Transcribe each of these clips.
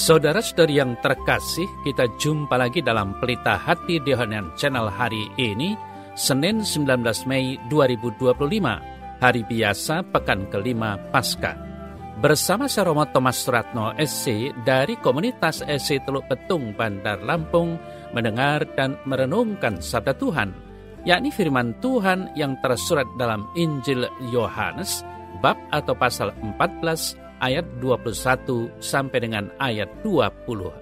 Saudara-saudari yang terkasih, kita jumpa lagi dalam Pelita Hati di Yohanan Channel hari ini, Senin 19 Mei 2025, hari biasa pekan kelima Paskah. Bersama saya Romo Thomas Suratno SC dari komunitas SC Teluk Betung, Bandar Lampung, mendengar dan merenungkan sabda Tuhan, yakni firman Tuhan yang tersurat dalam Injil Yohanes, bab atau pasal 14, ayat 21 sampai dengan ayat 26.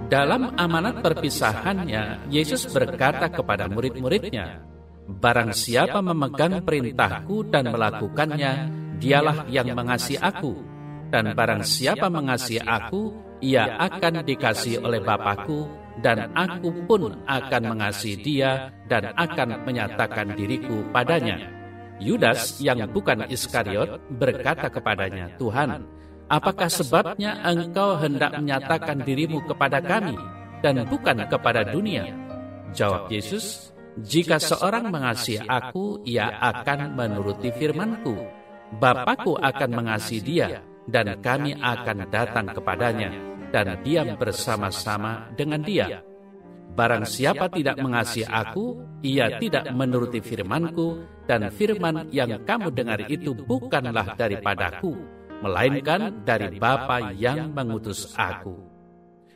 Dalam amanat perpisahannya, Yesus berkata kepada murid-muridnya, "Barang siapa memegang perintahku dan melakukannya, dialah yang mengasihi aku. Dan barang siapa mengasihi aku, ia akan dikasihi oleh Bapa-Ku, dan aku pun akan mengasihi dia dan akan menyatakan diriku padanya." Yudas yang bukan Iskariot berkata kepadanya, "Tuhan, apakah sebabnya engkau hendak menyatakan dirimu kepada kami dan bukan kepada dunia?" Jawab Yesus, "Jika seorang mengasihi aku, ia akan menuruti firman-Ku. Bapa-Ku akan mengasihi dia, dan kami akan datang kepadanya dan diam bersama-sama dengan dia. Barang siapa tidak mengasihi aku, ia tidak menuruti firman-Ku, dan firman yang kamu dengar itu bukanlah daripadaku, melainkan dari Bapa yang mengutus aku.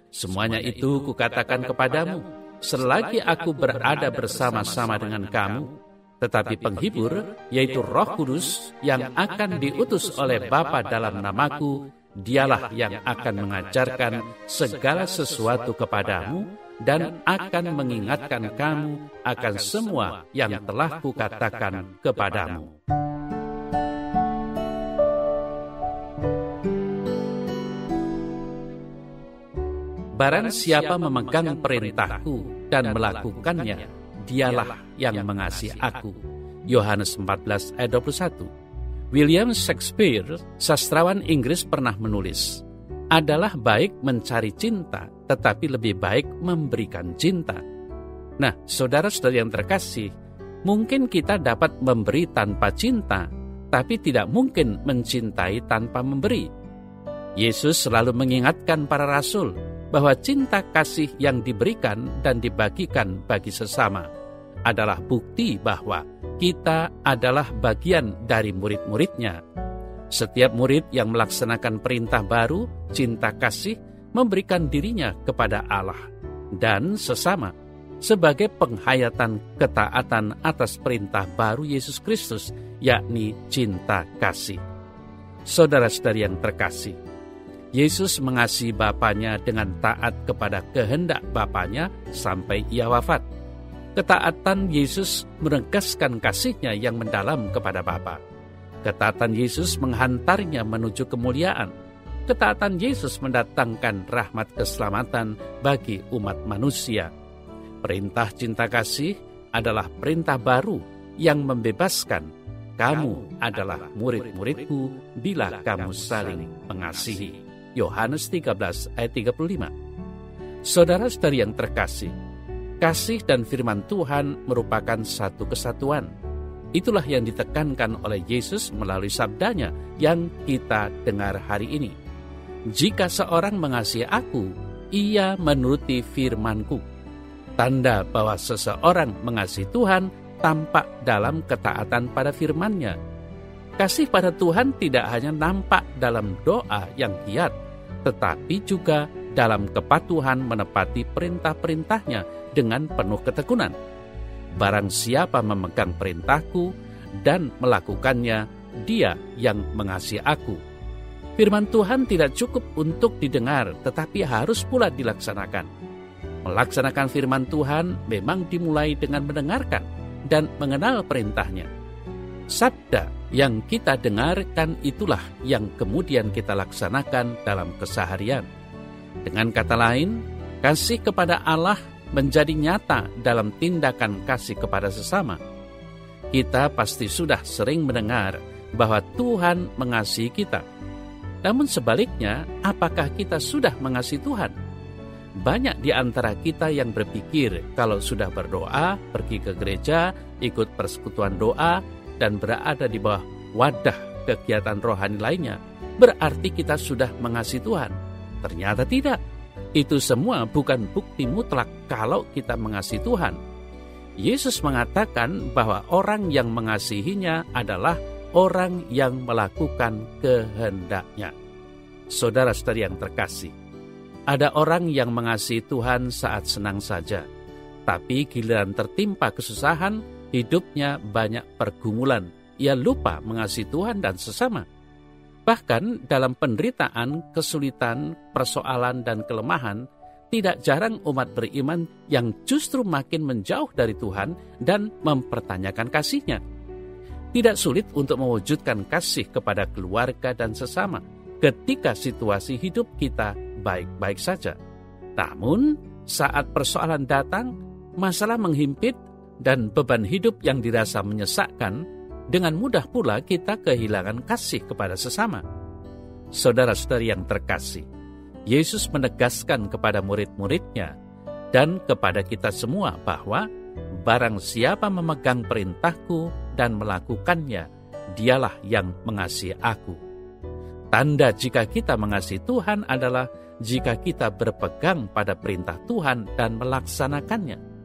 Semuanya itu kukatakan kepadamu, selagi aku berada bersama-sama dengan kamu. Tetapi penghibur, yaitu Roh Kudus, yang akan diutus oleh Bapa dalam namaku, dialah yang akan mengajarkan segala sesuatu kepadamu dan akan mengingatkan kamu akan semua yang telah kukatakan kepadamu." Barang siapa memegang perintahku dan melakukannya, dialah yang mengasihi aku. Yohanes 14 ayat 21. William Shakespeare, sastrawan Inggris, pernah menulis, "Adalah baik mencari cinta, tetapi lebih baik memberikan cinta." Nah, saudara-saudari yang terkasih, mungkin kita dapat memberi tanpa cinta, tapi tidak mungkin mencintai tanpa memberi. Yesus selalu mengingatkan para rasul bahwa cinta kasih yang diberikan dan dibagikan bagi sesama adalah bukti bahwa kita adalah bagian dari murid-muridnya. Setiap murid yang melaksanakan perintah baru, cinta kasih, memberikan dirinya kepada Allah dan sesama sebagai penghayatan ketaatan atas perintah baru Yesus Kristus, yakni cinta kasih. Saudara-saudari yang terkasih, Yesus mengasihi Bapanya dengan taat kepada kehendak Bapanya sampai ia wafat. Ketaatan Yesus menegaskan kasih-Nya yang mendalam kepada Bapa. Ketaatan Yesus menghantarnya menuju kemuliaan. Ketaatan Yesus mendatangkan rahmat keselamatan bagi umat manusia. Perintah cinta kasih adalah perintah baru yang membebaskan. Kamu adalah murid-muridku bila kamu saling mengasihi. Yohanes 13 ayat 35. Saudara-saudari yang terkasih, kasih dan firman Tuhan merupakan satu kesatuan. Itulah yang ditekankan oleh Yesus melalui sabdanya yang kita dengar hari ini. "Jika seorang mengasihi aku, ia menuruti firman-Ku." Tanda bahwa seseorang mengasihi Tuhan tampak dalam ketaatan pada firman-Nya. Kasih pada Tuhan tidak hanya nampak dalam doa yang giat, tetapi juga dalam kepatuhan menepati perintah-perintah-Nya dengan penuh ketekunan. Barang siapa memegang perintahku dan melakukannya, dia yang mengasihi aku. Firman Tuhan tidak cukup untuk didengar, tetapi harus pula dilaksanakan. Melaksanakan firman Tuhan memang dimulai dengan mendengarkan dan mengenal perintah-Nya. Sabda yang kita dengarkan itulah yang kemudian kita laksanakan dalam keseharian. Dengan kata lain, kasih kepada Allah menjadi nyata dalam tindakan kasih kepada sesama. Kita pasti sudah sering mendengar bahwa Tuhan mengasihi kita. Namun sebaliknya, apakah kita sudah mengasihi Tuhan? Banyak di antara kita yang berpikir kalau sudah berdoa, pergi ke gereja, ikut persekutuan doa, dan berada di bawah wadah kegiatan rohani lainnya, berarti kita sudah mengasihi Tuhan. Ternyata tidak. Itu semua bukan bukti mutlak kalau kita mengasihi Tuhan. Yesus mengatakan bahwa orang yang mengasihinya adalah orang yang melakukan kehendak-Nya. Saudara-saudari yang terkasih, ada orang yang mengasihi Tuhan saat senang saja, tapi giliran tertimpa kesusahan, hidupnya banyak pergumulan. Ia lupa mengasihi Tuhan dan sesama. Bahkan dalam penderitaan, kesulitan, persoalan, dan kelemahan, tidak jarang umat beriman yang justru makin menjauh dari Tuhan dan mempertanyakan kasih-Nya. Tidak sulit untuk mewujudkan kasih kepada keluarga dan sesama ketika situasi hidup kita baik-baik saja. Namun, saat persoalan datang, masalah menghimpit, dan beban hidup yang dirasa menyesakkan, dengan mudah pula kita kehilangan kasih kepada sesama. Saudara-saudari yang terkasih, Yesus menegaskan kepada murid-murid-Nya dan kepada kita semua bahwa barang siapa memegang perintahku dan melakukannya, dialah yang mengasihi aku. Tanda jika kita mengasihi Tuhan adalah jika kita berpegang pada perintah Tuhan dan melaksanakannya.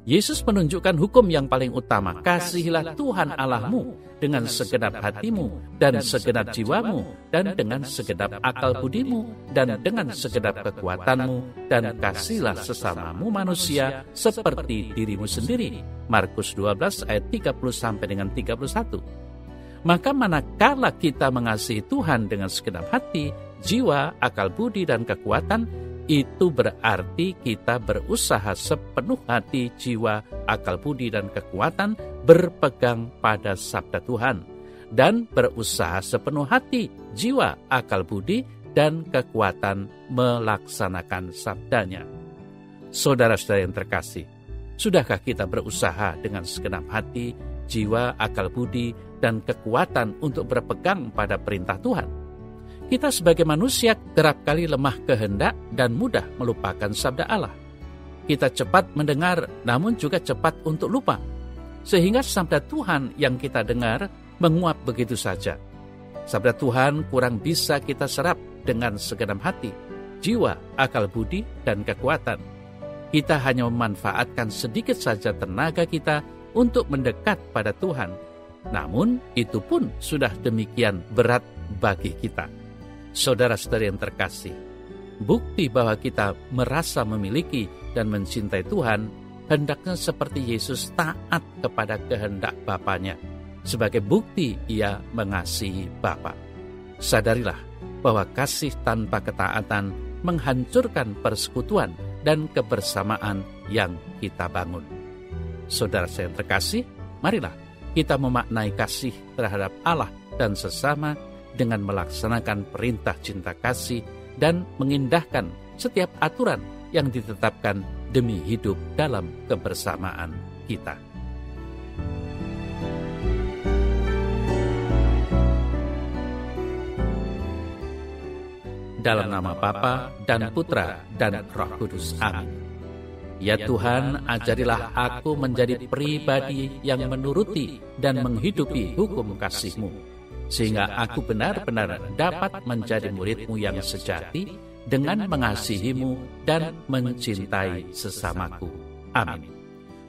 Yesus menunjukkan hukum yang paling utama, kasihilah Tuhan Allahmu dengan segenap hatimu dan segenap jiwamu dan dengan segenap akal budimu dan dengan segenap kekuatanmu, dan kasihilah sesamamu manusia seperti dirimu sendiri. Markus 12 ayat 30 sampai dengan 31. Maka manakala kita mengasihi Tuhan dengan segenap hati, jiwa, akal budi, dan kekuatan, itu berarti kita berusaha sepenuh hati, jiwa, akal budi, dan kekuatan berpegang pada sabda Tuhan, dan berusaha sepenuh hati, jiwa, akal budi, dan kekuatan melaksanakan sabdanya. Saudara-saudara yang terkasih, sudahkah kita berusaha dengan segenap hati, jiwa, akal budi, dan kekuatan untuk berpegang pada perintah Tuhan? Kita sebagai manusia kerap kali lemah kehendak dan mudah melupakan sabda Allah. Kita cepat mendengar, namun juga cepat untuk lupa. Sehingga sabda Tuhan yang kita dengar menguap begitu saja. Sabda Tuhan kurang bisa kita serap dengan segenap hati, jiwa, akal budi, dan kekuatan. Kita hanya memanfaatkan sedikit saja tenaga kita untuk mendekat pada Tuhan. Namun, itu pun sudah demikian berat bagi kita. Saudara-saudari yang terkasih, bukti bahwa kita merasa memiliki dan mencintai Tuhan, hendaknya seperti Yesus taat kepada kehendak Bapanya. Sebagai bukti ia mengasihi Bapa. Sadarilah bahwa kasih tanpa ketaatan menghancurkan persekutuan dan kebersamaan yang kita bangun. Saudara saya yang terkasih, marilah kita memaknai kasih terhadap Allah dan sesama dengan melaksanakan perintah cinta kasih dan mengindahkan setiap aturan yang ditetapkan demi hidup dalam kebersamaan kita. Dalam nama Bapa dan Putra dan Roh Kudus. Amin. Ya Tuhan, ajarilah aku menjadi pribadi yang menuruti dan menghidupi hukum kasih-Mu, sehingga aku benar-benar dapat menjadi murid-Mu yang sejati dengan mengasihi-Mu dan mencintai sesamaku. Amin.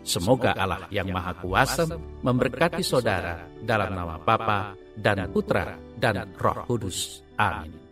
Semoga Allah yang Maha Kuasa memberkati saudara dalam nama Bapa dan Putra dan Roh Kudus. Amin.